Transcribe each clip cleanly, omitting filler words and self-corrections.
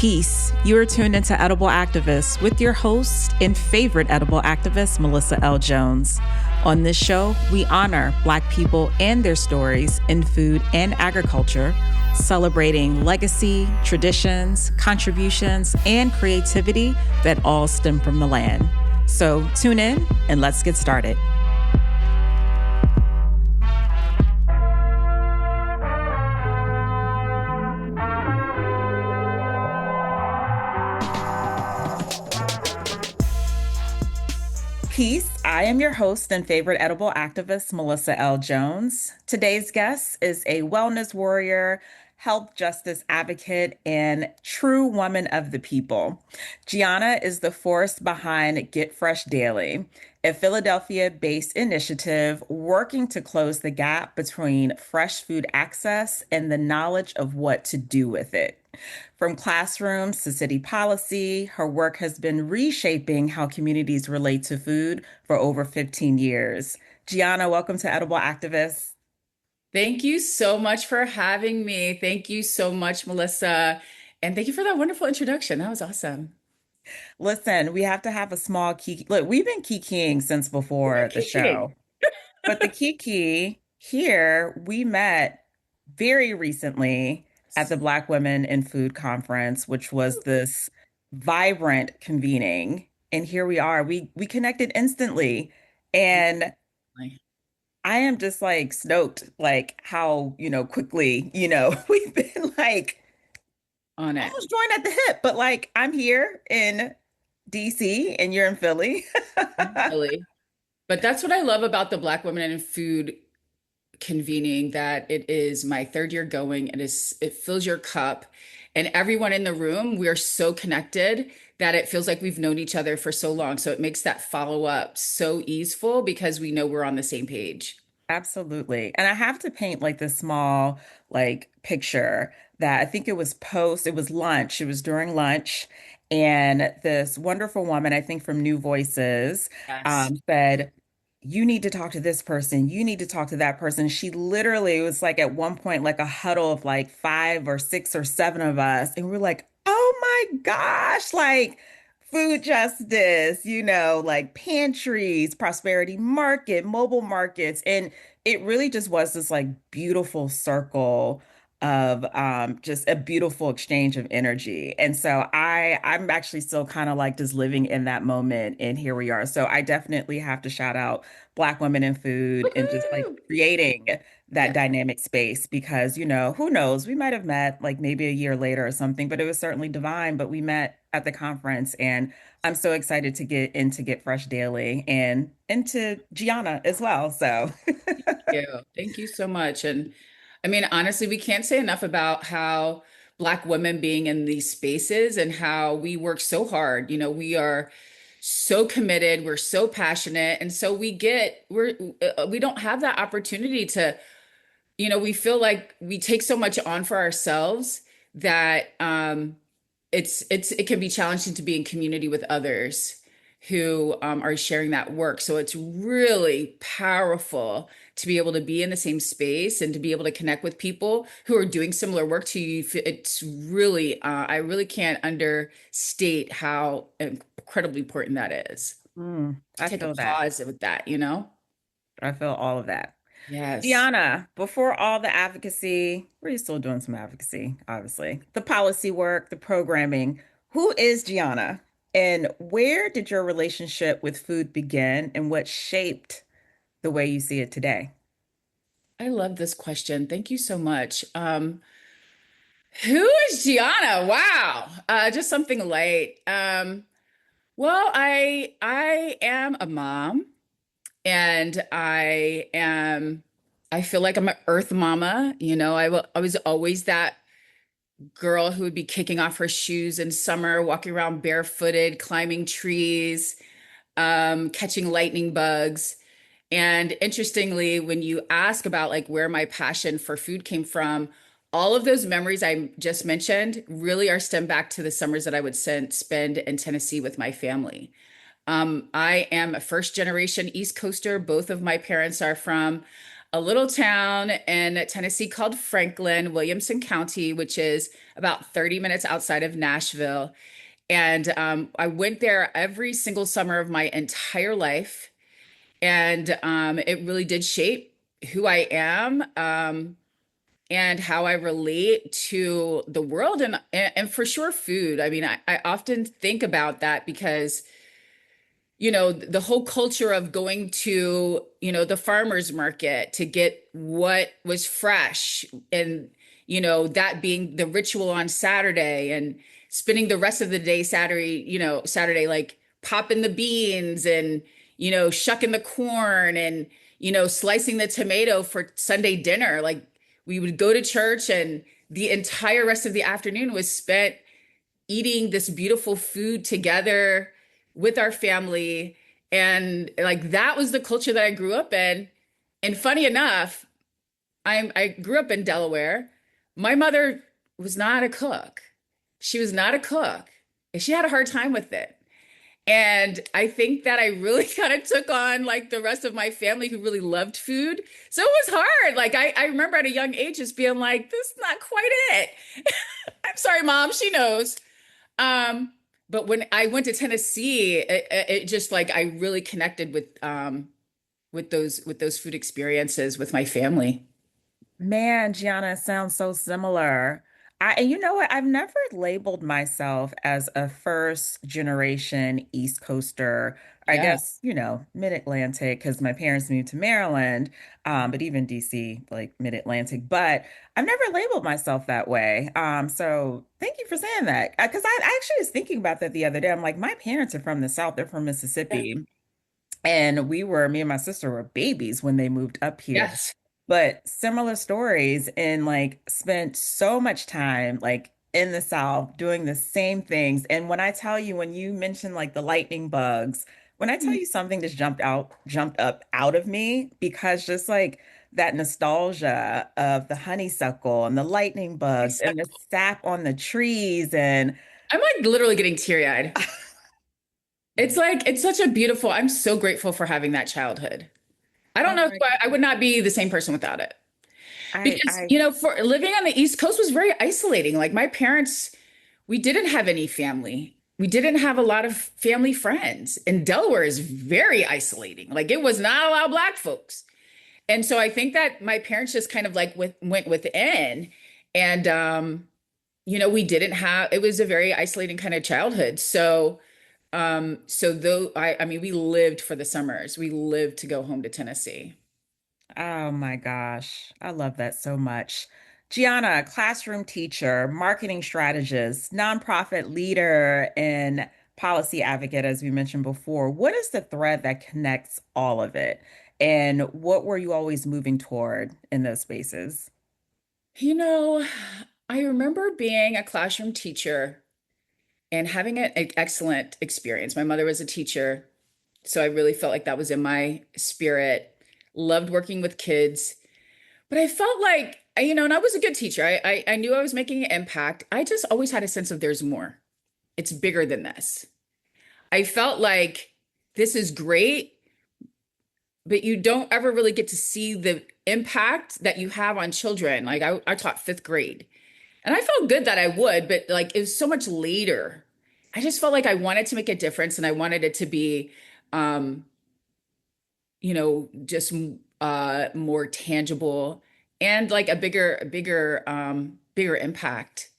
Peace. You are tuned into Edible Activists with your host and favorite edible activist, Melissa L. Jones. On this show, we honor Black people and their stories in food and agriculture, celebrating legacy, traditions, contributions, and creativity that all stem from the land. So tune in and let's get started. Peace. I am your host and favorite edible activist, Melissa L. Jones. Today's guest is a wellness warrior, health justice advocate, and true woman of the people. Gianna is the force behind Get Fresh Daily, a Philadelphia-based initiative working to close the gap between fresh food access and the knowledge of what to do with it. From classrooms to city policy, her work has been reshaping how communities relate to food for over 15 years. Gianna, welcome to Edible Activists. Thank you so much for having me. Thank you so much, Melissa. And thank you for that wonderful introduction. That was awesome. Listen, we have to have a small kiki. Look, we've been kikiing since We're before the kicking. show, but the kiki here, we met very recently at the Black Women in Food Conference, which was this vibrant convening. And here we are. We connected instantly. And I am just like stoked, like how, quickly, we've been like On it. almost joined at the hip, but like I'm here in DC and you're in Philly. Really. But that's what I love about the Black Women in Food convening, that it is my third year going. It fills your cup. And everyone in the room, we are so connected that it feels like we've known each other for so long. So it makes that follow up so easeful because we know we're on the same page. Absolutely. And I have to paint like this small like picture that I think it was lunch. It was during lunch. And this wonderful woman, I think from New Voices, Yes. said, you need to talk to this person. You need to talk to that person. She literally was like at one point, like a huddle of like five or six or seven of us. And we're like, oh my gosh, like food justice, like pantries, prosperity market, mobile markets. And it really just was this like beautiful circle of just a beautiful exchange of energy. And so I'm actually still kind of like just living in that moment and here we are. So I definitely have to shout out Black women in food and just like Woohoo! creating that Yeah. dynamic space because, who knows, we might have met like maybe a year later or something, but it was certainly divine. But we met at the conference and I'm so excited to Get Fresh Daily and into Gianna as well. So You. Thank you so much. And I mean, honestly, we can't say enough about how Black women being in these spaces and how we work so hard. We are so committed, we're so passionate, and so we don't have that opportunity to, we feel like we take so much on for ourselves that it can be challenging to be in community with others who are sharing that work. So it's really powerful to be able to be in the same space and to be able to connect with people who are doing similar work to you. It's really, I really can't understate how incredibly important that is. To I take a feel that. pause with that. I feel all of that. Yes. Gianna, before all the advocacy, we're still doing some advocacy, obviously. The policy work, the programming. Who is Gianna? And where did your relationship with food begin and what shaped the way you see it today? I love this question. Thank you so much. Who is Gianna? Wow. Just something light. Well, I am a mom, and I feel like I'm an earth mama. I was always that girl who would be kicking off her shoes in summer, walking around barefooted, climbing trees, catching lightning bugs. And interestingly, when you ask about like where my passion for food came from, all of those memories I just mentioned really are stem back to the summers that I would spend in Tennessee with my family. I am a first generation East Coaster. Both of my parents are from a little town in Tennessee called Franklin, Williamson County, which is about 30 minutes outside of Nashville. And I went there every single summer of my entire life. And it really did shape who I am, and how I relate to the world, and for sure food. I mean, I often think about that because the whole culture of going to, the farmer's market to get what was fresh, and, that being the ritual on Saturday, and spending the rest of the day Saturday, like popping the beans and, shucking the corn and, slicing the tomato for Sunday dinner. Like we would go to church, and the entire rest of the afternoon was spent eating this beautiful food together with our family. And like that was the culture that I grew up in. And funny enough, I grew up in Delaware. My mother was not a cook. She was not a cook. And she had a hard time with it. And I think that I really kind of took on like the rest of my family who really loved food. So it was hard. Like I remember at a young age just being like, this is not quite it. I'm sorry, mom, she knows. Um, but when I went to Tennessee, it just like I really connected with those food experiences with my family. Man, Gianna, sounds so similar. And you know what? I've never labeled myself as a first generation East Coaster. I Yeah. guess, mid-Atlantic because my parents moved to Maryland, but even DC, like mid-Atlantic. But I've never labeled myself that way. So thank you for saying that. Because I actually was thinking about that the other day. I'm like, my parents are from the South, they're from Yeah. Mississippi. And me and my sister were babies when they moved up here. Yes. But similar stories and like spent so much time like in the South doing the same things. And when I tell you, when you mentioned like the lightning bugs, when I tell you something just jumped up out of me because just like that nostalgia of the honeysuckle and the lightning bugs and the sap on the trees and I'm like literally getting teary-eyed. It's like it's such a beautiful, I'm so grateful for having that childhood. I don't oh know if my I would not be the same person without it. Because, I for living on the East Coast was very isolating. Like my parents, we didn't have any family. We didn't have a lot of family friends. And Delaware is very isolating. Like it was not a lot of Black folks. And so I think that my parents just kind of like went within, and we didn't have, it was a very isolating kind of childhood. So though I mean we lived for the summers. We lived to go home to Tennessee. Oh my gosh, I love that so much. Gianna, classroom teacher, marketing strategist, nonprofit leader, and policy advocate, as we mentioned before. What is the thread that connects all of it? And what were you always moving toward in those spaces? You know, I remember being a classroom teacher and having an excellent experience. My mother was a teacher, so I really felt like that was in my spirit. Loved working with kids, but I felt like, and I was a good teacher. I knew I was making an impact. I just always had a sense of there's more. It's bigger than this. I felt like this is great, but you don't ever really get to see the impact that you have on children. Like I taught fifth grade. And I felt good that I would, but like it was so much later. I just felt like I wanted to make a difference, and I wanted it to be, um, just more tangible, and like a bigger impact.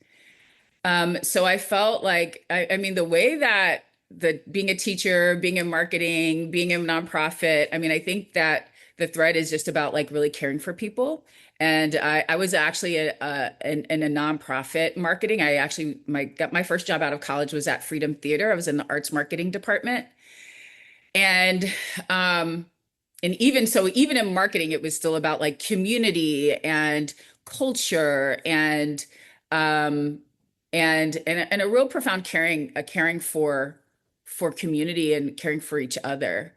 So I felt like, I mean, the way that being a teacher, being in marketing, being in nonprofit, I mean, I think that the thread is just about like really caring for people. And I was actually in a nonprofit marketing. I actually got my first job out of college was at Freedom Theater. I was in the arts marketing department. And um, and even so, even in marketing, it was still about like community and culture, um and a real profound caring, a caring for community and caring for each other.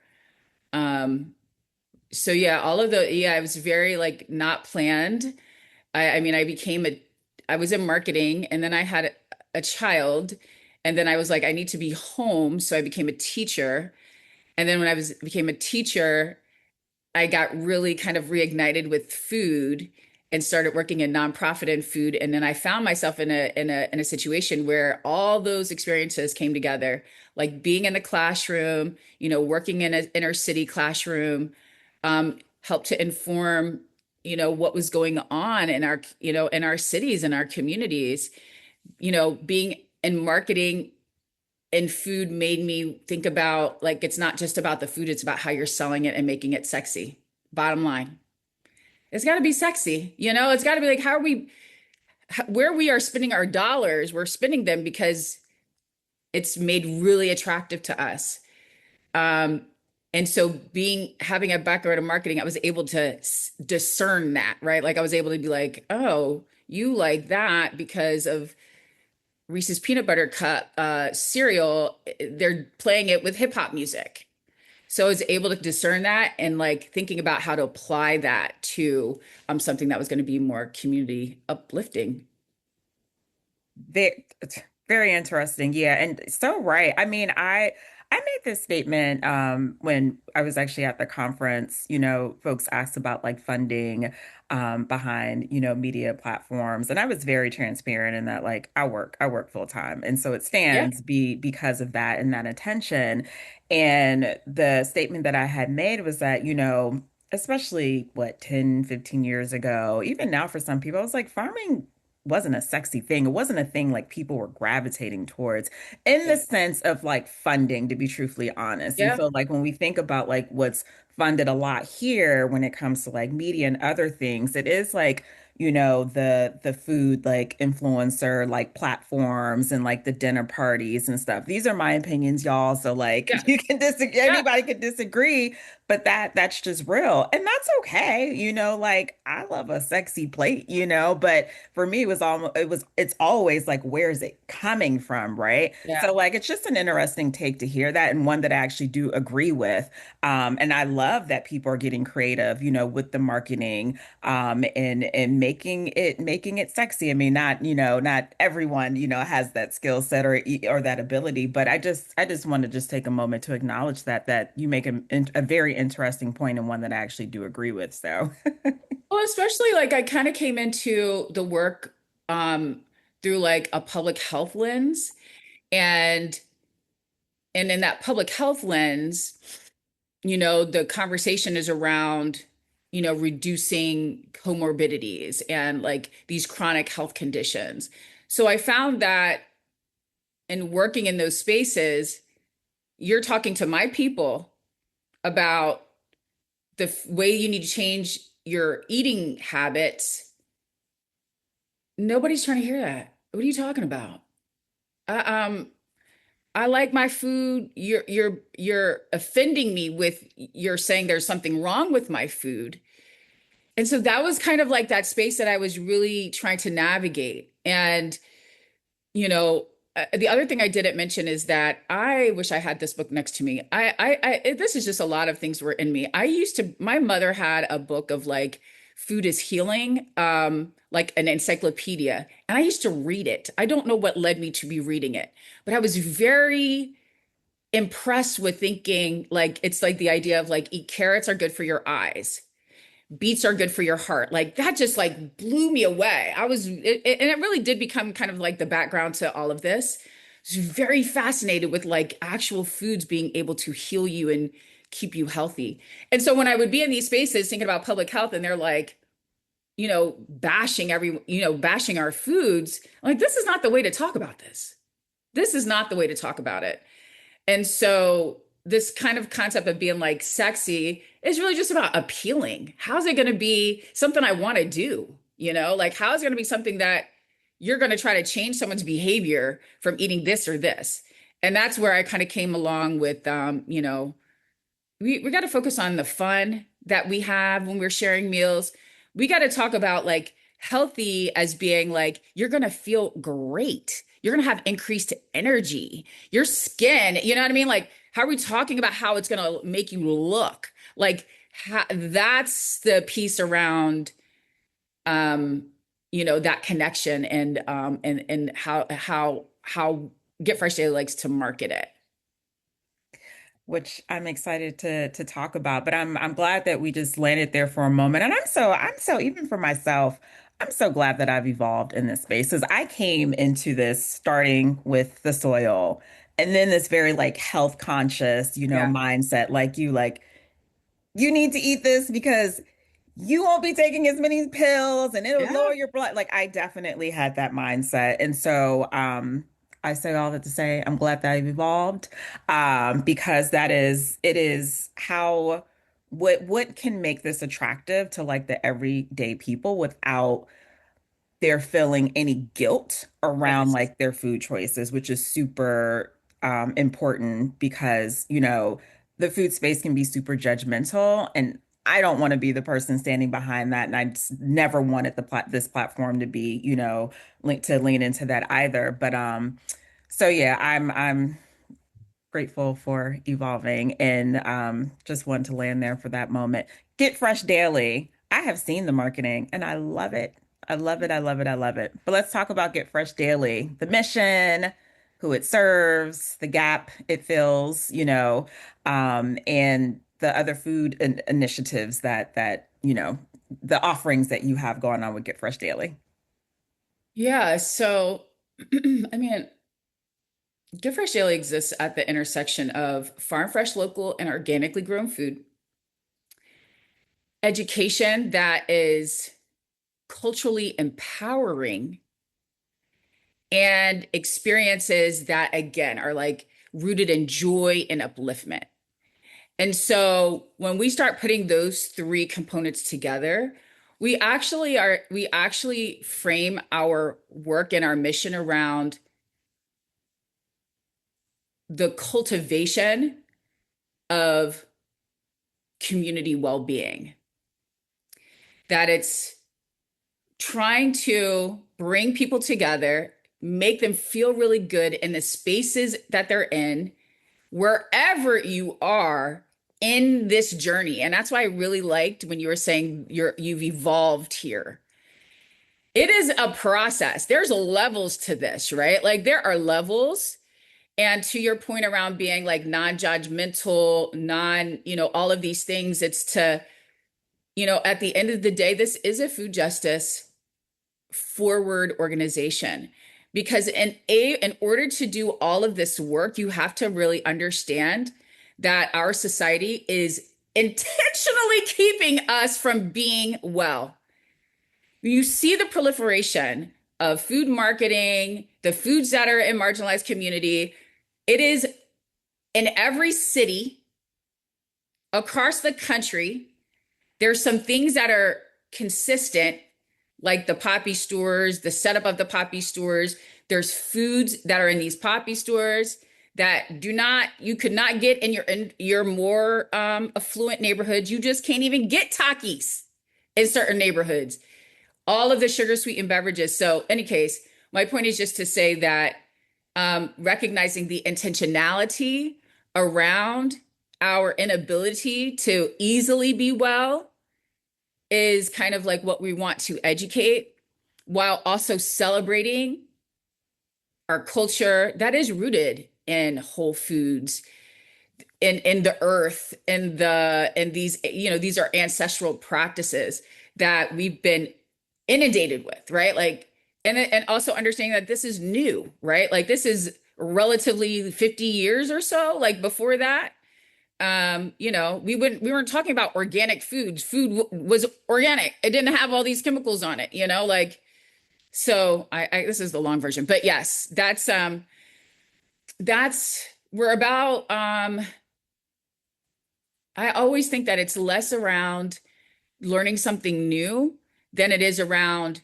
So yeah, all of the yeah, it was very like not planned. I mean, I was in marketing, and then I had a child, and then I was like, I need to be home, so I became a teacher. And then when I became a teacher, I got really kind of reignited with food and started working in nonprofit and food. And then I found myself in a situation where all those experiences came together, like being in a classroom, working in an inner city classroom, helped to inform, what was going on in our, in our cities and our communities. Being in marketing and food made me think about, like, it's not just about the food, it's about how you're selling it and making it sexy. Bottom line, it's got to be sexy. It's got to be like, where we are spending our dollars, we're spending them because it's made really attractive to us. um and so having a background in marketing, I was able to discern that, right? Like, I was able to be like, oh, you like that because of Reese's peanut butter cup cereal. They're playing it with hip hop music. So I was able to discern that, and like thinking about how to apply that to something that was going to be more community uplifting. Very, very interesting. Yeah, and so right. I mean, I made this statement when I was actually at the conference. Folks asked about like funding behind, media platforms, and I was very transparent in that like I work full time, and so it Yeah. stands because of that and that attention. And the statement that I had made was that, especially what 10, 15 years ago, even now for some people, I was like, farming wasn't a sexy thing. It wasn't a thing like people were gravitating towards in the sense of like funding, to be truthfully honest. And Yeah. so like when we think about like what's funded a lot here when it comes to like media and other things, it is like, the food like influencer like platforms and like the dinner parties and stuff. These are my opinions, y'all. So like Yeah. you can disagree, Yeah. anybody can disagree, but that's just real. And that's okay. Like I love a sexy plate, but for me it's always like where is it coming from, right? Yeah. So like it's just an interesting take to hear that, and one that I actually do agree with. And I love that people are getting creative, with the marketing, and making it sexy. I mean, not everyone, has that skill set or that ability, but I just want to just take a moment to acknowledge that you make a very interesting point, and one that I actually do agree with. So Well, especially like I kind of came into the work um through like a public health lens, and in that public health lens, the conversation is around, reducing comorbidities and like these chronic health conditions. So I found that in working in those spaces, you're talking to my people about the way you need to change your eating habits. Nobody's trying to hear that. What are you talking about? Uh, um, I like my food. You're offending me with you're saying there's something wrong with my food. And so that was kind of like that space that I was really trying to navigate. And you know, the other thing I didn't mention is that I wish I had this book next to me. This is just a lot of things were in me. My mother had a book of like food is healing, like an encyclopedia, and I used to read it. I don't know what led me to be reading it, but I was very impressed with thinking like it's like the idea of like eat carrots are good for your eyes, beets are good for your heart. Like that just like blew me away. And it really did become kind of like the background to all of this. I was very fascinated with like actual foods being able to heal you and keep you healthy. And so when I would be in these spaces thinking about public health and they're like, bashing our foods, I'm like, this is not the way to talk about this. This is not the way to talk about it. And so this kind of concept of being like sexy is really just about appealing. How's it going to be something I want to do? Like how is it going to be something that you're going to try to change someone's behavior from eating this or this? And that's where I kind of came along with, we got to focus on the fun that we have when we're sharing meals. We got to talk about like healthy as being like you're going to feel great. You're going to have increased energy. Your skin, you know what I mean? Like how are we talking about how it's going to make you look? Like that's the piece around that connection and how Get Fresh Daily likes to market it. which I'm excited to talk about. But I'm glad that we just landed there for a moment. And I'm so even for myself, I'm so glad that I've evolved in this space because I came into this starting with the soil and then this very like health conscious, Yeah. mindset like you need to eat this because you won't be taking as many pills and it'll Yeah. lower your blood. Like I definitely had that mindset. And so I say all that to say I'm glad that I've evolved because it is how what can make this attractive to like the everyday people without they're feeling any guilt around Yes. like their food choices, which is super important because, the food space can be super judgmental. And I don't want to be the person standing behind that. And I just never wanted this platform to be, linked to lean into that either. But so yeah, I'm grateful for evolving and just wanted to land there for that moment. Get Fresh Daily. I have seen the marketing and I love it. I love it. I love it. I love it. But let's talk about Get Fresh Daily, the mission, who it serves, the gap it fills, and the other food initiatives the offerings that you have going on with Get Fresh Daily. Yeah. So, I mean, Good Fresh Daily exists at the intersection of farm fresh, local, and organically grown food, education that is culturally empowering, and experiences that, again, are like rooted in joy and upliftment. And so when we start putting those three components together, we actually frame our work and our mission around the cultivation of community well-being. That it's trying to bring people together, make them feel really good in the spaces that they're in, wherever you are in this journey. And that's why I really liked when you were saying you've evolved here. It is a process. There's levels to this, right? Like there are levels. And to your point around being like non-judgmental, all of these things, it's to, at the end of the day, this is a food justice forward organization. Because in order to do all of this work, you have to really understand that our society is intentionally keeping us from being well. You see the proliferation of food marketing, the foods that are in marginalized community. It is in every city across the country. There's some things that are consistent, like the poppy stores, the setup of the poppy stores. There's foods that are in these poppy stores that you could not get in your more affluent neighborhoods. You just can't even get Takis in certain neighborhoods. All of the sugar sweetened beverages. So, any case, my point is just to say that recognizing the intentionality around our inability to easily be well is kind of like what we want to educate, while also celebrating our culture that is rooted in whole foods, in the earth, in these, these are ancestral practices that we've been inundated with, right? Like, and also understanding that this is new, right? Like this is relatively 50 years or so. Like before that, we weren't talking about organic foods. Was organic. It didn't have all these chemicals on it, like. So this is the long version, but yes, that's we're about. I always think that it's less around learning something new than it is around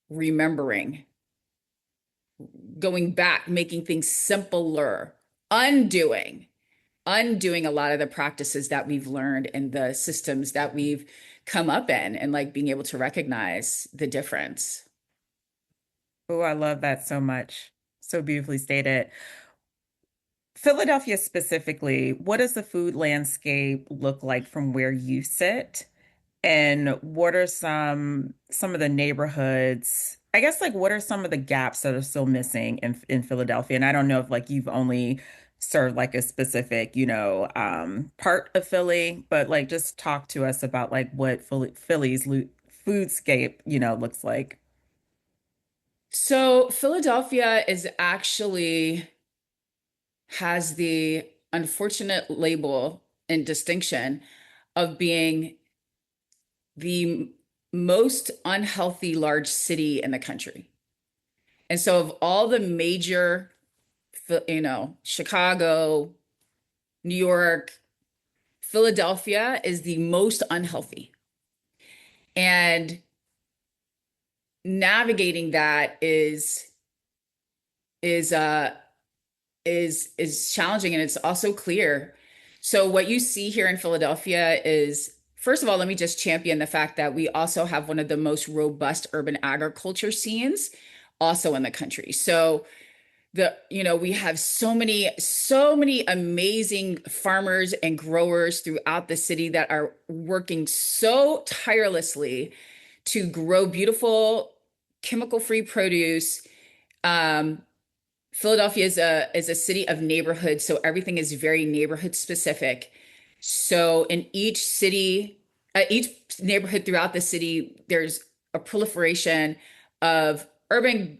remembering, going back, making things simpler, undoing undoing a lot of the practices that we've learned and the systems that we've come up in, and like being able to recognize the difference. Oh, I love that so much. So beautifully stated. Philadelphia specifically, what does the food landscape look like from where you sit? And what are some of the neighborhoods? I guess like what are some of the gaps that are still missing in Philadelphia? And I don't know if like you've only serve like a specific, part of Philly, but like just talk to us about like what Philly's foodscape, looks like. So Philadelphia is actually has the unfortunate label and distinction of being the most unhealthy large city in the country. And so of all the major, Chicago, New York, Philadelphia is the most unhealthy. And navigating that is uh is challenging, and it's also clear. So what you see here in Philadelphia is, first of all, let me just champion the fact that we also have one of the most robust urban agriculture scenes also in the country. So we have so many amazing farmers and growers throughout the city that are working so tirelessly to grow beautiful chemical-free produce. Um, Philadelphia is a city of neighborhoods, so everything is very neighborhood specific. So in each neighborhood throughout the city, there's a proliferation of urban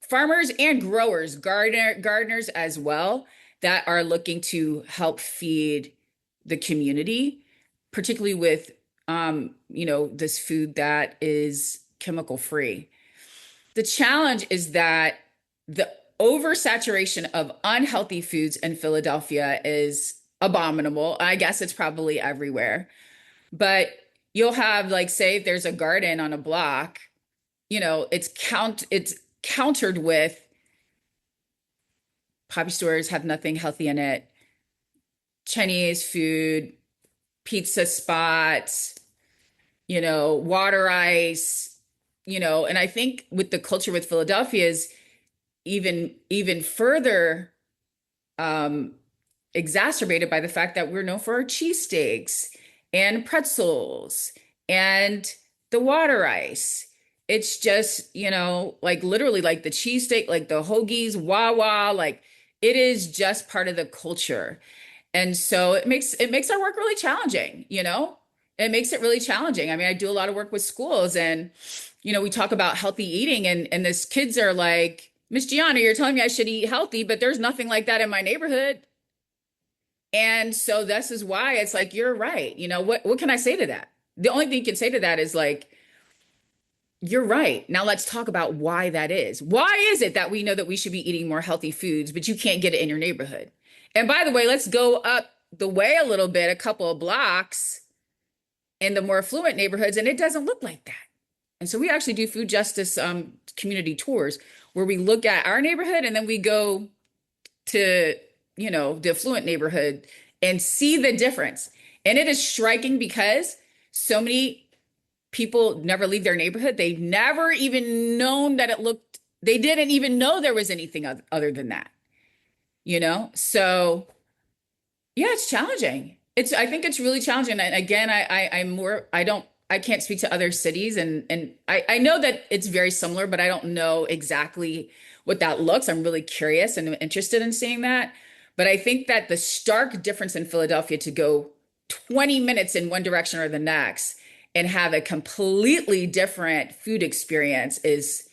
farmers and growers, gardeners as well, that are looking to help feed the community, particularly with this food that is chemical free. The challenge is that the oversaturation of unhealthy foods in Philadelphia is abominable. I guess it's probably everywhere. But you'll have, like, say if there's a garden on a block, it's countered with poppy stores have nothing healthy in it, Chinese food, pizza spots, water ice, and I think with the culture with Philadelphia is even further um, exacerbated by the fact that we're known for our cheesesteaks and pretzels and the water ice. It's just, like literally like the cheesesteak, like the hoagies, Wawa, like it is just part of the culture. And so it makes our work really challenging, It makes it really challenging. I mean, I do a lot of work with schools, and we talk about healthy eating, and this kids are like, Miss Gianna, you're telling me I should eat healthy, but there's nothing like that in my neighborhood. And so this is why it's like, you're right. What can I say to that? The only thing you can say to that is like, you're right. Now let's talk about why that is. Why is it that we know that we should be eating more healthy foods, but you can't get it in your neighborhood? And by the way, let's go up the way a little bit, a couple of blocks in the more affluent neighborhoods, and it doesn't look like that. And so we actually do food justice community tours where we look at our neighborhood and then we go to, the affluent neighborhood and see the difference. And it is striking because so many people never leave their neighborhood. They've never even known that they didn't even know there was anything other than that, So yeah, it's challenging. I think it's really challenging. And again, I can't speak to other cities, and I know that it's very similar, but I don't know exactly what that looks. I'm really curious and interested in seeing that. But I think that the stark difference in Philadelphia to go 20 minutes in one direction or the next and have a completely different food experience is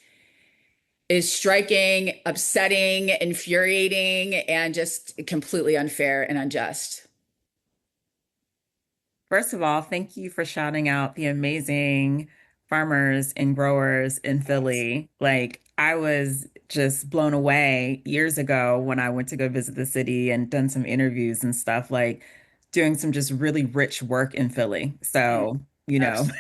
striking, upsetting, infuriating, and just completely unfair and unjust. First of all, thank you for shouting out the amazing farmers and growers in Yes. Philly. Like, I was just blown away years ago when I went to go visit the city and done some interviews and stuff, like doing some just really rich work in Philly. Mm, So, absolutely.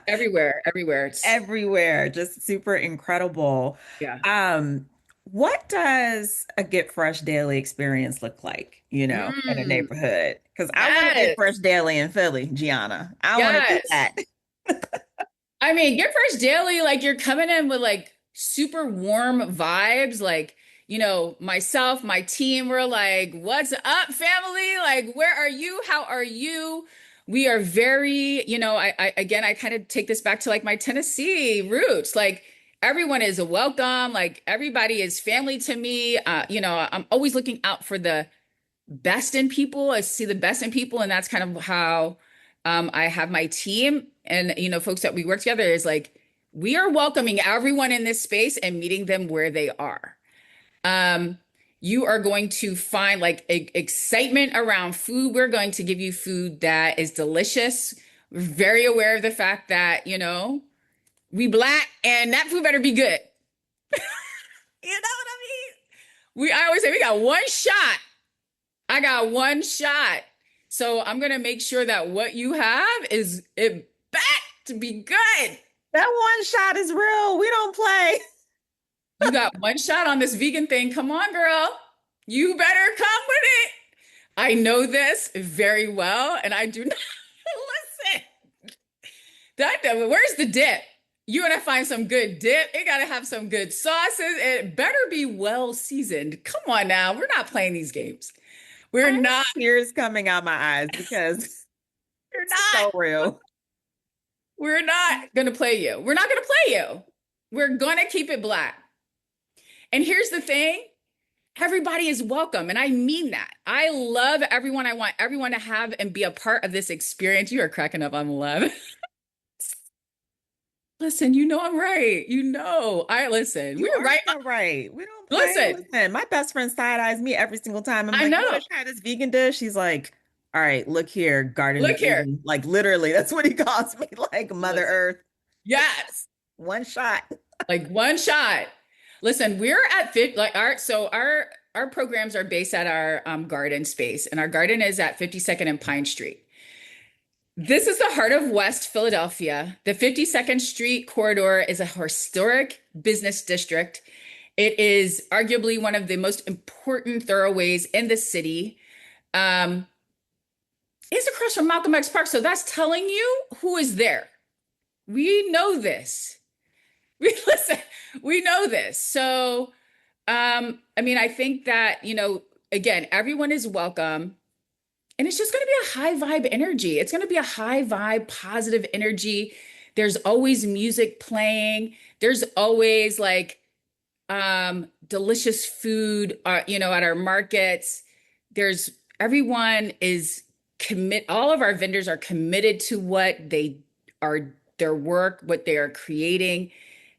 Everywhere, everywhere. everywhere, just super incredible. Yeah. Um, what does a Get Fresh daily experience look like, in a Mm, neighborhood? Because I want to get yes. fresh daily in Philly, Gianna. I want to do Yes. that. I mean, Get Fresh Daily, like you're coming in with like super warm vibes. Like, myself, my team, we're like, what's up, family? Like, where are you? How are you? We are very, I again, I kind of take this back to like my Tennessee roots. Like, everyone is welcome. Like everybody is family to me. I'm always looking out for the best in people. I see the best in people, and that's kind of how I have my team and folks that we work together is like we are welcoming everyone in this space and meeting them where they are. Um, you are going to find like excitement around food. We're going to give you food that is delicious. We're very aware of the fact that, we Black and that food better be good. You know what I mean? I always say we got one shot. I got one shot. So I'm gonna make sure that what you have is it back to be good. That one shot is real. We don't play. You got one shot on this vegan thing. Come on, girl. You better come with it. I know this very well, and I do not listen. Where's the dip? You're gonna find some good dip. It gotta have some good sauces. It better be well seasoned. Come on now. We're not playing these games. I We're have not. tears coming out my eyes because We're it's not. so real. We're not gonna play you. We're not gonna play you. We're gonna keep it Black. And here's the thing. Everybody is welcome. And I mean that. I love everyone. I want everyone to have and be a part of this experience. You are cracking up. I'm 11. Listen, I'm right. I listen. You We're are right. so right. We don't play. Listen, Listen, my best friend side eyes me every single time. I'm I like, you want know. to try this vegan dish? She's like, all right, look here, Garden of Look here. Eden. Like literally, that's what he calls me, like Mother Listen. Earth. Yes. One shot. Like one shot. Listen, we're at fit like our programs are based at our garden space, and our garden is at 52nd and Pine Street. This is the heart of West Philadelphia. The 52nd Street corridor is a historic business district. It is arguably one of the most important thoroughways in the city. Um, it's across from Malcolm X Park, so that's telling you who is there. We know this. We listen. We know this. So, I mean, I think that again, everyone is welcome. And it's just going to be a high vibe energy. It's going to be a high vibe, positive energy. There's always music playing. There's always like delicious food, at our markets. There's everyone is all of our vendors are committed to what they are, their work, what they are creating,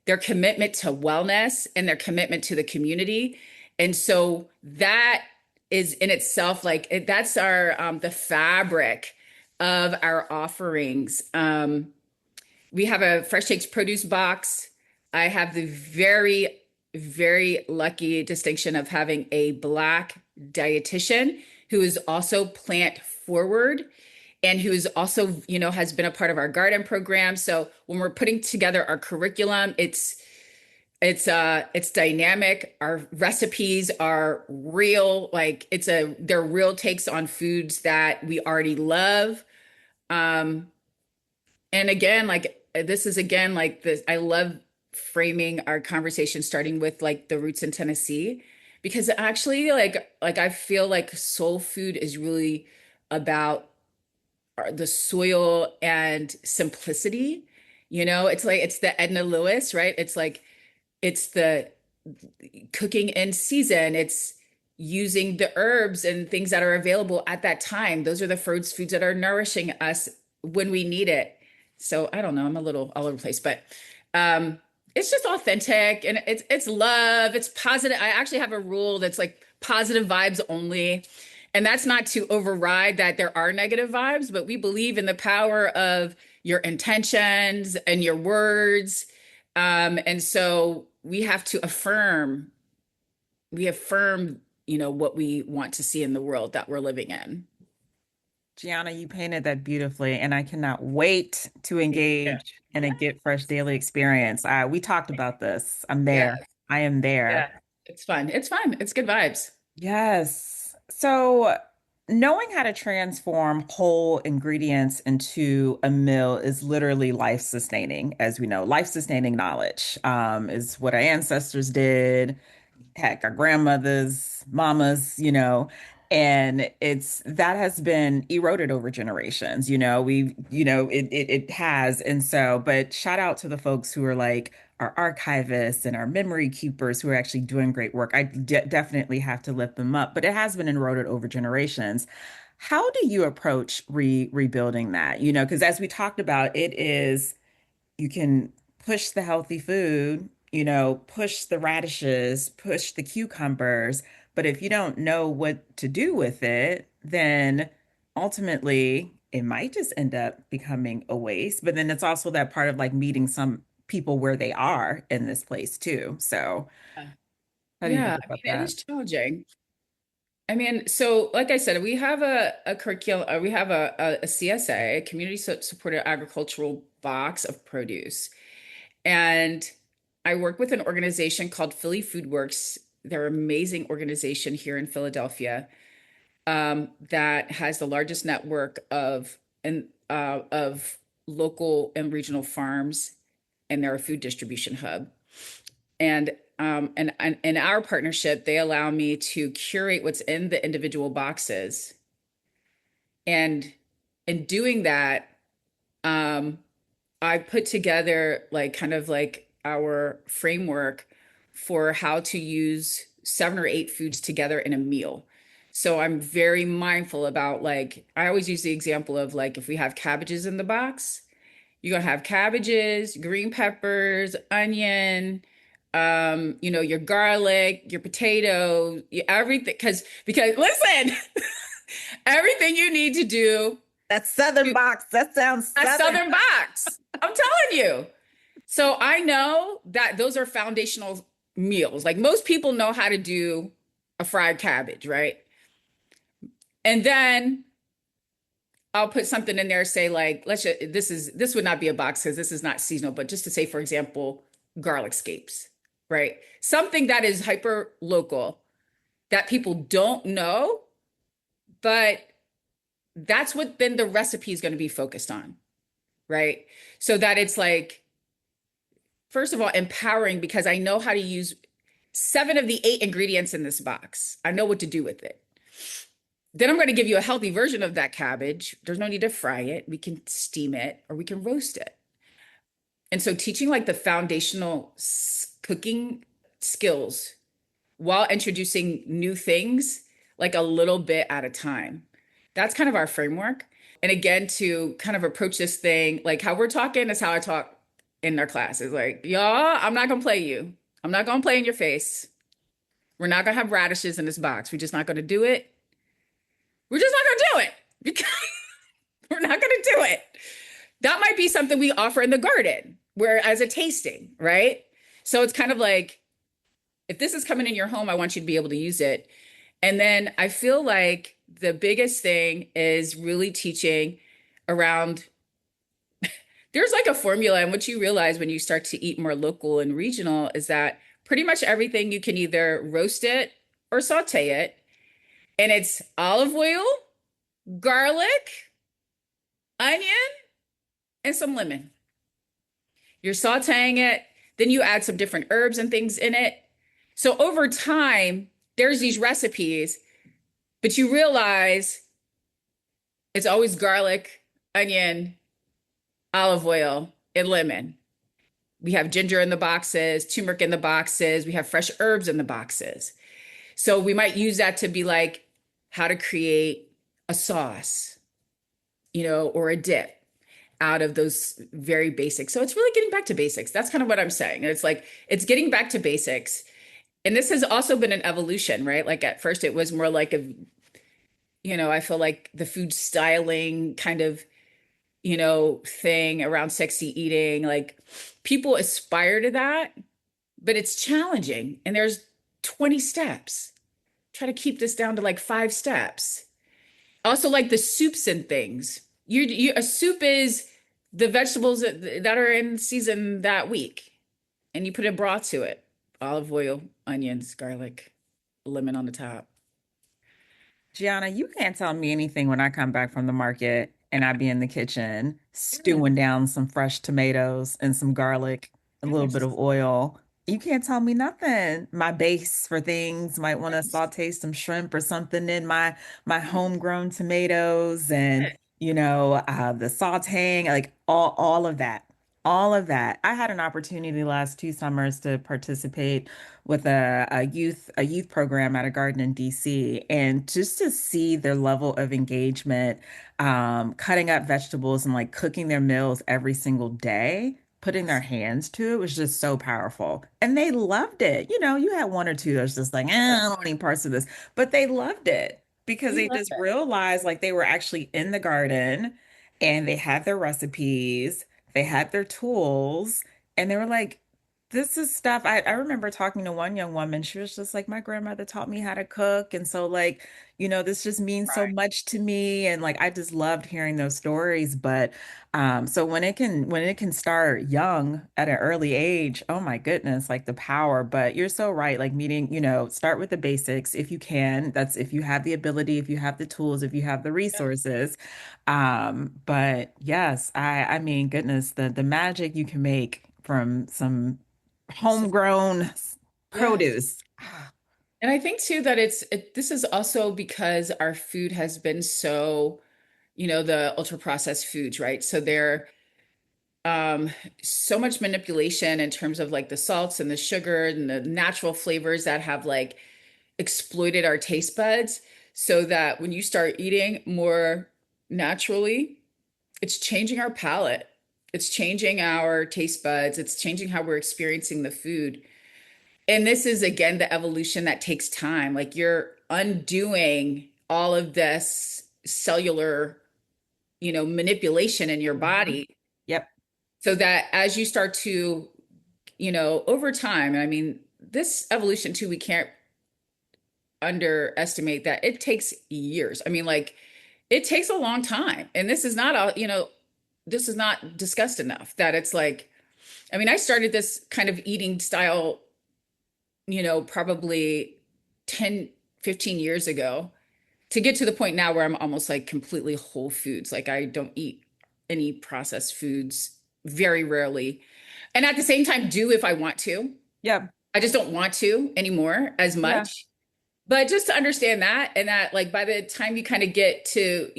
their commitment to wellness and their commitment to the community. And so that is in itself like that's our the fabric of our offerings. We have a fresh takes produce box. I have the very, very lucky distinction of having a Black dietitian who is also plant forward and who is also, has been a part of our garden program. So when we're putting together our curriculum, it's dynamic. Our recipes are real, like they're real takes on foods that we already love. Um, and again, like this is again like this. I love framing our conversation starting with like the roots in Tennessee, because actually, like I feel like soul food is really about the soil and simplicity. It's like it's the Edna Lewis, right? It's like it's the cooking in season. It's using the herbs and things that are available at that time. Those are the foods that are nourishing us when we need it. So I don't know, I'm a little all over the place, but it's just authentic and it's love, it's positive. I actually have a rule that's like positive vibes only. And that's not to override that there are negative vibes, but we believe in the power of your intentions and your words. And so we affirm, what we want to see in the world that we're living in. Gianna, you painted that beautifully, and I cannot wait to Yeah. engage in a Get Fresh daily experience. We talked about this. I'm Yeah. there. I am there. Yeah. It's fun. It's fun. It's good vibes. Yes. So, knowing how to transform whole ingredients into a meal is literally life sustaining, as we know. Life sustaining knowledge is what our ancestors did, heck, our grandmothers, mamas, and it's that has been eroded over generations. It has. And so, but shout out to the folks who are like, our archivists and our memory keepers who are actually doing great work. I definitely have to lift them up, but it has been eroded over generations. How do you approach rebuilding that? You know, because as we talked about, it is you can push the healthy food, you know, push the radishes, push the cucumbers, but if you don't know what to do with it, then ultimately it might just end up becoming a waste. But then it's also that part of like meeting some people where they are in this place too. So, how do you Yeah, feel I about mean, it that? is challenging. I mean, so like I said, we have a curriculum, we have a CSA, Community Supported Agricultural Box of Produce. And I work with an organization called Philly Food Works. They're an amazing organization here in Philadelphia that has the largest network of local and regional farms, and they're a food distribution hub. And in our partnership, they allow me to curate what's in the individual boxes. And in doing that, um, I put together like kind of like our framework for how to use 7 or 8 foods together in a meal. So I'm very mindful about like, I always use the example of like if we have cabbages in the box, you're gonna have cabbages, green peppers, onion, your garlic, your potato, everything. Because listen, everything you need to do That Southern to box, that sounds a Southern. Southern box. I'm telling you. So I know that those are foundational meals. Like most people know how to do a fried cabbage, right? And then I'll put something in there, say like, this would not be a box because this is not seasonal, but just to say, for example, garlic scapes, right? Something that is hyper local that people don't know, but that's what then the recipe is going to be focused on, right? So that it's like, first of all, empowering because I know how to use 7 of the 8 ingredients in this box. I know what to do with it. Then I'm going to give you a healthy version of that cabbage. There's no need to fry it. We can steam it or we can roast it. And so teaching like the foundational cooking skills while introducing new things like a little bit at a time. That's kind of our framework. And again, to kind of approach this thing, like how we're talking is how I talk in our class. It's like, y'all, I'm not gonna play you. I'm not gonna play in your face. We're not gonna have radishes in this box. We're just not gonna do it. We're just not gonna do it because we're not gonna do it. That might be something we offer in the garden, where as a tasting, right? So it's kind of like if this is coming in your home, I want you to be able to use it. And then I feel like the biggest thing is really teaching around there's like a formula. And what you realize when you start to eat more local and regional is that pretty much everything you can either roast it or saute it. And it's olive oil, garlic, onion, and some lemon. You're sauteing it, then you add some different herbs and things in it. So over time, there's these recipes, but you realize it's always garlic, onion, olive oil, and lemon. We have ginger in the boxes, turmeric in the boxes, we have fresh herbs in the boxes. So we might use that to be like how to create a sauce, or a dip out of those very basics. So it's really getting back to basics. That's kind of what I'm saying. It's like it's getting back to basics. And this has also been an evolution, right? Like at first it was more like I feel like the food styling kind of, thing around sexy eating. Like people aspire to that, but it's challenging. And there's 20 steps. Try to keep this down to like 5 steps. Also, like the soups and things. A soup is the vegetables that are in season that week, and you put a broth to it: olive oil, onions, garlic, lemon on the top. Gianna, you can't tell me anything when I come back from the market and I be in the kitchen stewing Yes, down some fresh tomatoes and some garlic, a little bit yes, of oil. You can't tell me nothing. My base for things might want to yes, saute some shrimp or something in my homegrown tomatoes and yes. the sauteing, like all of that. All of that. I had an opportunity last 2 summers to participate with a youth program at a garden in DC, and just to see their level of engagement, cutting up vegetables and like cooking their meals every single day, putting their hands to it was just so powerful. And they loved it. You had one or two that's just like, I don't want any parts of this, but they loved it because We they love just it. realized like they were actually in the garden and they had their recipes, they had their tools, and they were like, this is stuff. I remember talking to one young woman. She was just like, my grandmother taught me how to cook. And so, like, this just means so Right. much to me. And like, I just loved hearing those stories. But so when it can start young at an early age, oh my goodness, like the power. But you're so right. Like meeting, start with the basics if you can. That's if you have the ability, if you have the tools, if you have the resources. But yes, I mean, goodness, the magic you can make from some Absolutely. homegrown Yes. produce. And I think too that this is also because our food has been so, the ultra processed foods, right? So they're um so much manipulation in terms of like the salts and the sugar and the natural flavors that have like exploited our taste buds so that when you start eating more naturally, it's changing our palate. It's changing our taste buds. It's changing how we're experiencing the food. And this is again the evolution that takes time. Like you're undoing all of this cellular, manipulation in your Mhm. body Yep. so that as you start to, over time, and I mean, this evolution too, we can't underestimate that it takes years. I mean, like it takes a long time. And this is not this is not discussed enough that it's like, I mean, I started this kind of eating style, probably 10, 15 years ago to get to the point now where I'm almost like completely whole foods. Like I don't eat any processed foods very rarely. And at the same time, do if I want to. Yep. I just don't want to anymore as Yeah. much. But just to understand that, and that like by the time you kind of get to,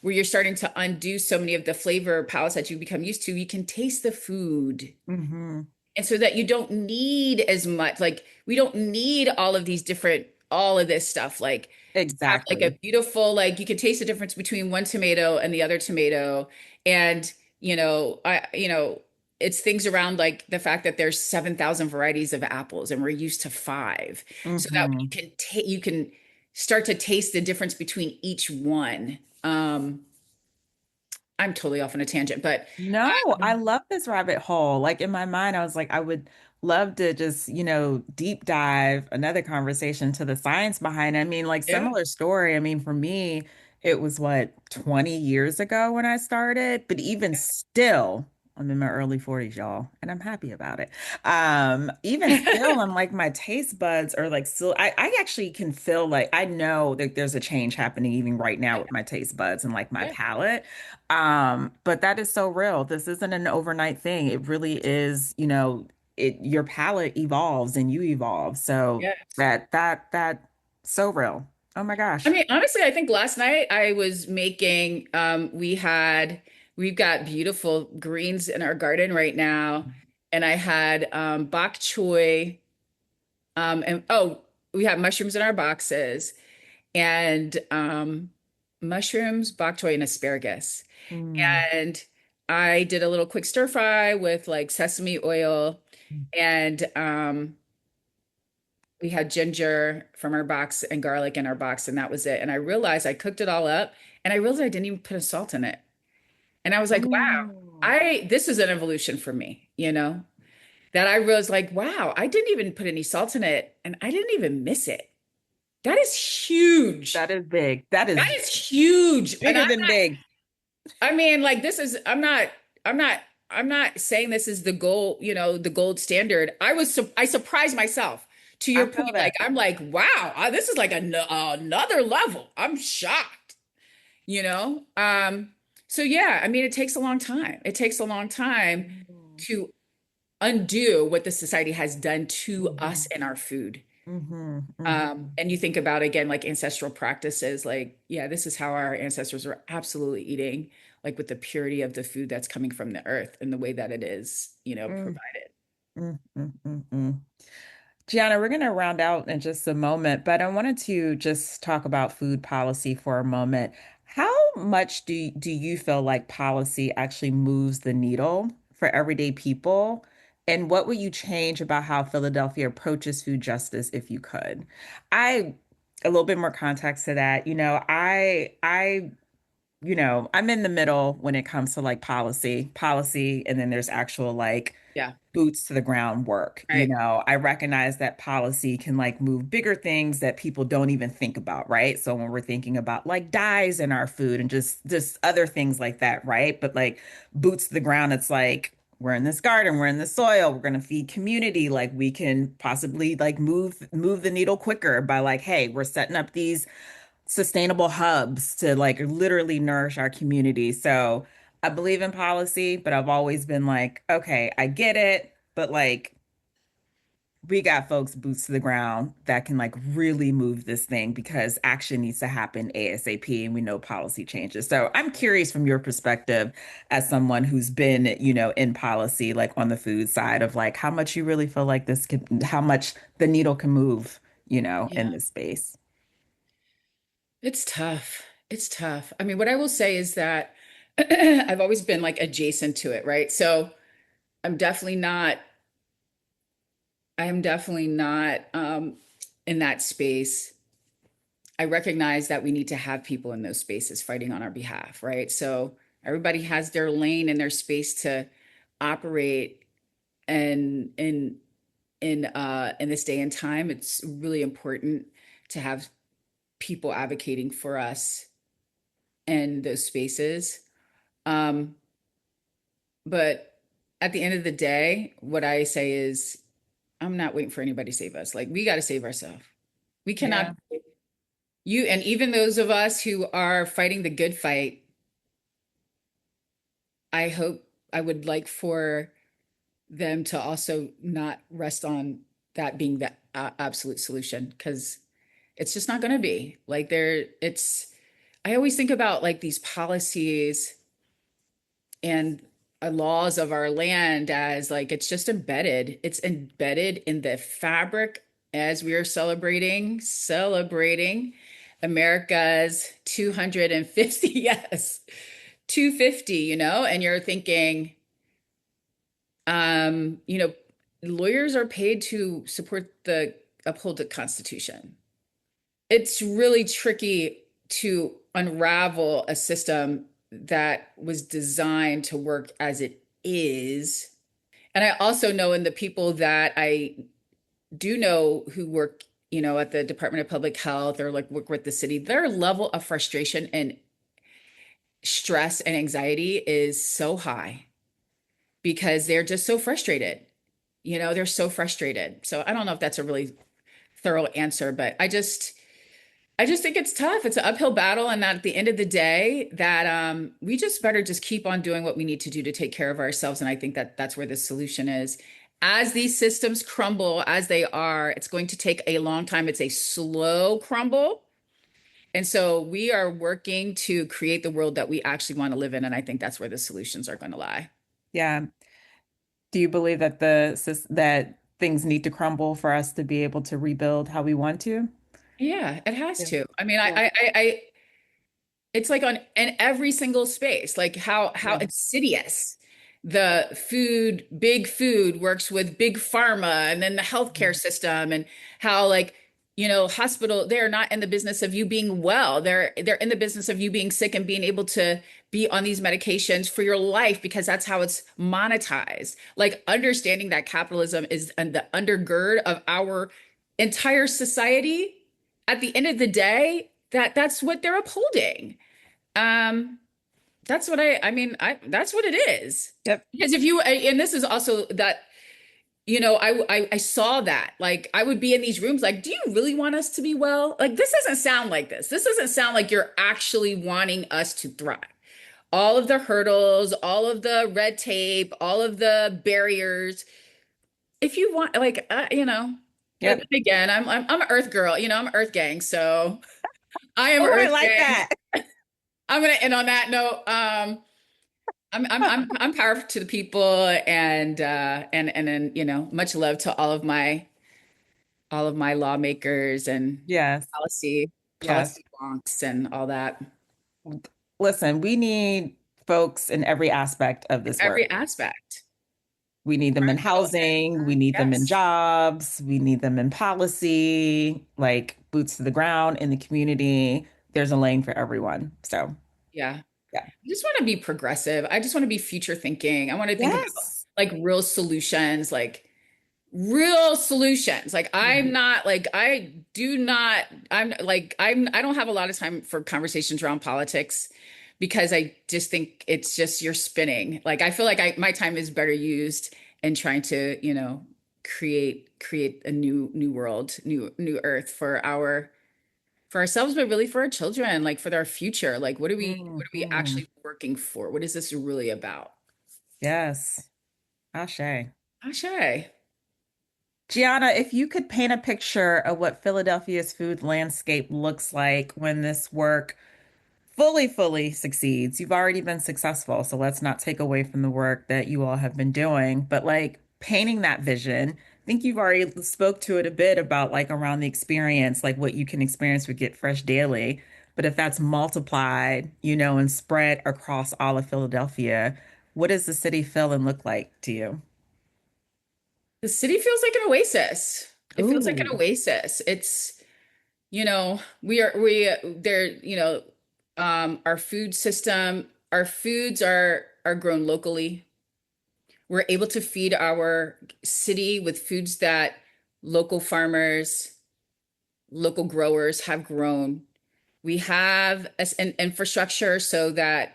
where you're starting to undo so many of the flavor palettes that you become used to, you can taste the food. Hmm. And so that you don't need as much, like we don't need all of this stuff. Like have like a Exactly. beautiful, like you can taste the difference between one tomato and the other tomato. And, it's things around like the fact that there's 7,000 varieties of apples and we're used to five. So that you Hmm. can you can start to taste the difference between each one. I'm totally off on a tangent, but No, I love this rabbit hole. Like in my mind, I was like, I would love to just, deep dive another conversation to the science behind it. I mean, like yeah, similar story. I mean, for me, it was what, 20 years ago when I started, but even still, I'm in my early 40s, y'all, and I'm happy about it. Even still, I'm like my taste buds are like still, I actually can feel like I know that there's a change happening even right now with my taste buds and like my yeah, palate. But that is so real. This isn't an overnight thing. It really is, your palate evolves and you evolve. So yes. that so real. Oh my I gosh. mean, honestly, I think last night I was making, we've got beautiful greens in our garden right now. And I had bok choy, and oh, we have mushrooms in our boxes and mushrooms, bok choy, and asparagus. Mm. And I did a little quick stir fry with like sesame oil and we had ginger from our box and garlic in our box, and that was it. And I realized I cooked it all up, and I realized I didn't even put a salt in it. And I was like, wow, Mm. I this is an evolution for me, that I was like, wow, I didn't even put any salt in it, and I didn't even miss it. That is huge. That is big. That That is is huge. And bigger than big. I mean, like this is I'm not I'm not saying this is the goal, the gold standard. I surprised myself to I your feel point. Like that. I'm like, wow, this is like another level. I'm shocked, you know? So yeah, I mean, it takes a long time. It takes a long time Mhm. to undo what the society has done to us Mhm. and our food. Mhm. Mhm. And you think about again, like ancestral practices, like, yeah, this is how our ancestors were absolutely eating. like with the purity of the food that's coming from the earth and the way that it is, Mm, provided. mm. Gianna, we're going to round out in just a moment, but I wanted to just talk about food policy for a moment. How much do you feel like policy actually moves the needle for everyday people? And what would you change about how Philadelphia approaches food justice if you could? I a little bit more context to that. I'm in the middle when it comes to like policy, and then there's actual like Yeah, boots to the ground work. right. I recognize that policy can like move bigger things that people don't even think about, right? So when we're thinking about like dyes in our food and just other things like that, right? But like boots to the ground, it's like we're in this garden, we're in the soil, we're going to feed community, like we can possibly like move the needle quicker by like, hey, we're setting up these sustainable hubs to like literally nourish our community. So I believe in policy, but I've always been like, okay, I get it, but like we got folks boots to the ground that can like really move this thing because action needs to happen ASAP and we know policy changes. So I'm curious from your perspective as someone who's been, in policy, like on the food side of like how much you really feel like how much the needle can move, in Yeah, this space. it's tough. It's tough. I mean, what I will say is that I've always been like adjacent to it, right? So I'm definitely not, I am definitely not in that space. I recognize that we need to have people in those spaces fighting on our behalf, right? So everybody has their lane and their space to operate, and in this day and time, it's really important to have people advocating for us in those spaces. Um, but at the end of the day, what I say is, I'm not waiting for anybody to save us. Like, we got to save ourselves. We cannot, Yeah. and even those of us who are fighting the good fight, I hope, I would like for them to also not rest on that being the absolute solution, because it's just not going to be like I always think about like these policies and laws of our land as like it's embedded in the fabric as we are celebrating America's 250 yes, 250, and you're thinking, um you know lawyers are paid to uphold the Constitution. It's really tricky to unravel a system that was designed to work as it is. And I also know, in the people that I do know who work, at the Department of Public Health or like work with the city, their level of frustration and stress and anxiety is so high because they're just so frustrated. They're so frustrated. So I don't know if that's a really thorough answer, but I just think it's tough. It's an uphill battle, and that at the end of the day, that we just better just keep on doing what we need to do to take care of ourselves. And I think that that's where the solution is. As these systems crumble, as they are, it's going to take a long time. It's a slow crumble. And so we are working to create the world that we actually want to live in. And I think that's where the solutions are going to lie. Yeah. Do you believe that that things need to crumble for us to be able to rebuild how we want to? Yeah, it has Yeah. to. I mean, Yeah. it's like on in every single space, like how Yeah. insidious big food works with big pharma and then the healthcare Mhm. system, and how like, hospital, they're not in the business of you being well. They're in the business of you being sick and being able to be on these medications for your life because that's how it's monetized. Like understanding that capitalism is the undergird of our entire society. At the end of the day, that's what they're upholding. Um, that's what I mean, that's what it is. Yep. Because if you, and this is also that, I saw that. Like I would be in these rooms like, do you really want us to be well? Like this doesn't sound like this. This doesn't sound like you're actually wanting us to thrive. All of the hurdles, all of the red tape, all of the barriers. If you want, like, but Yep. again, I'm an Earth girl. I'm an Earth gang, so I am Oh, I Earth like gang. that. I'm gonna end on that note. I'm powerful to the people, and then much love to all of my lawmakers and Yes. policy Yes. policy wonks and all that. Listen, we need folks in every aspect of this work. Every aspect. We need them in So, housing, we need them in yes. jobs, we need them in policy, like boots to the ground in the community. There's a lane for everyone. So, Yeah. yeah. I just want to be progressive. I just want to be future thinking. I want to think about Yes. like real solutions. Like I'm Mhm. not like I do not I don't have a lot of time for conversations around politics because I just think it's just you're spinning. Like I feel like my time is better used in trying to, create a new world, new earth for ourselves, but really for our children, like for our future. Like what are we Mhm. actually working for? What is this really about? Yes. Ashe. Ashe. Gianna, if you could paint a picture of what Philadelphia's food landscape looks like when this work fully succeeds. You've already been successful, so let's not take away from the work that you all have been doing, but like painting that vision. I think you've already spoke to it a bit about like around the experience, like what you can experience with Get Fresh Daily. But if that's multiplied, and spread across all of Philadelphia, what does the city feel and look like to you? The city feels like an oasis. It feels like an Ooh. oasis. We there, our food system, our foods are grown locally. We're able to feed our city with foods that local farmers, local growers have grown. We have an infrastructure so that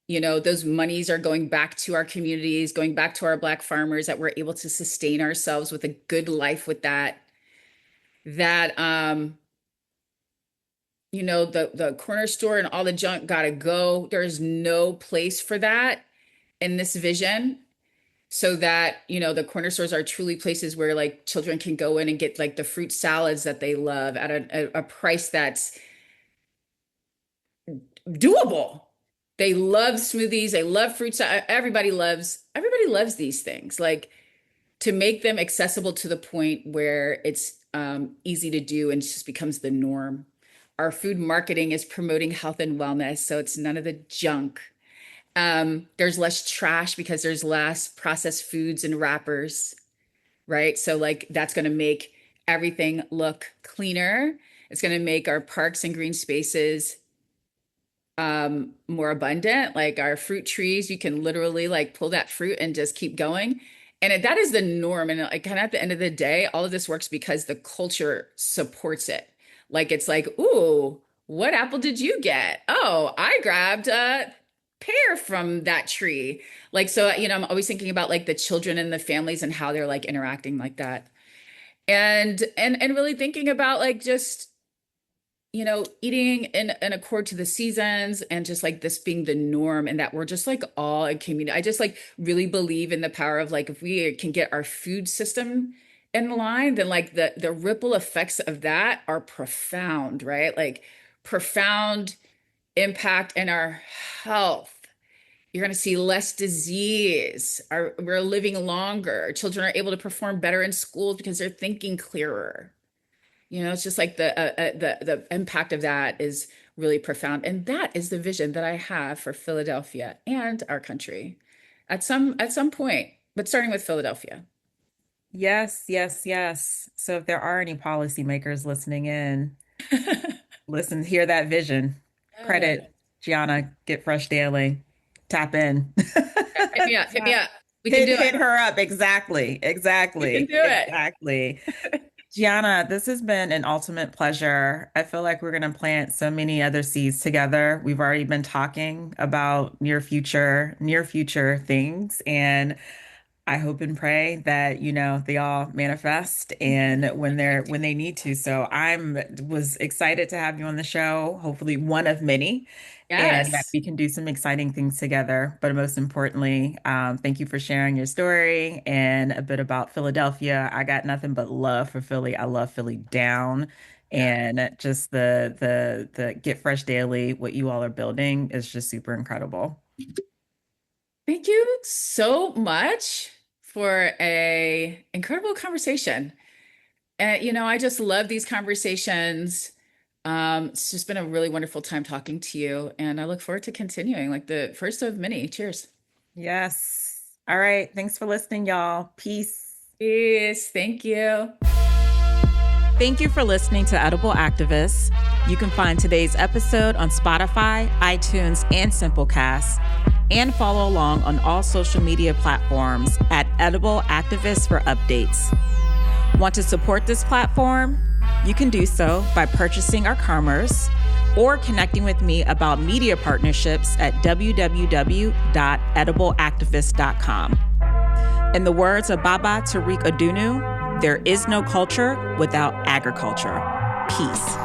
those monies are going back to our communities, going back to our Black farmers, that we're able to sustain ourselves with a good life with that the corner store and all the junk gotta go. There's no place for that in this vision. So that, the corner stores are truly places where like children can go in and get like the fruit salads that they love at a price that's doable. They love smoothies, they love fruit salad. Everybody loves these things. Like to make them accessible to the point where it's easy to do and just becomes the norm. Our food marketing is promoting health and wellness, so it's none of the junk. There's less trash because there's less processed foods and wrappers, right? So, like, that's going to make everything look cleaner. It's going to make our parks and green spaces more abundant. Like our fruit trees, you can literally like pull that fruit and just keep going. And that is the norm. And like kind of at the end of the day, all of this works because the culture supports it. Like it's like, ooh, what apple did you get? Oh, I grabbed a pear from that tree. Like so, I'm always thinking about like the children and the families and how they're like interacting like that. And really thinking about like just eating in accord to the seasons and just like this being the norm and that we're just like all a community. I just like really believe in the power of like if we can get our food system in line, then like the ripple effects of that are profound, right? Like profound impact in our health. You're going to see less disease. We're living longer. Children are able to perform better in school because they're thinking clearer. It's just like the impact of that is really profound, and that is the vision that I have for Philadelphia and our country, at some point, but starting with Philadelphia. Yes, yes, yes. So if there are any policymakers listening in, listen, hear that vision. Yeah. Credit Gianna, Get Fresh Daily. Tap in. Hit me up. Hit me Tap. up. We can Hit do it. hit her up. Exactly. We can Exactly. do it. Exactly. Gianna, this has been an ultimate pleasure. I feel like we're going to plant so many other seeds together. We've already been talking about near future things, and I hope and pray that, they all manifest and when they need to. So I'm was excited to have you on the show, hopefully one of many, and that Yes. we can do some exciting things together. But most importantly, thank you for sharing your story and a bit about Philadelphia. I got nothing but love for Philly. I love Philly down. Yeah. And just the Get Fresh Daily, what you all are building is just super incredible. Thank you so much for a incredible conversation. And I just love these conversations. It's just been a really wonderful time talking to you, and I look forward to continuing, like the first of many. Cheers. Yes. All right. Thanks for listening, y'all. Peace. Peace. Thank you. Thank you for listening to Edible Activists. You can find today's episode on Spotify, iTunes, and Simplecast, and follow along on all social media platforms at Edible Activists for updates. Want to support this platform? You can do so by purchasing our commerce or connecting with me about media partnerships at www.edibleactivist.com. In the words of Baba Tariq Adunu, there is no culture without agriculture. Peace.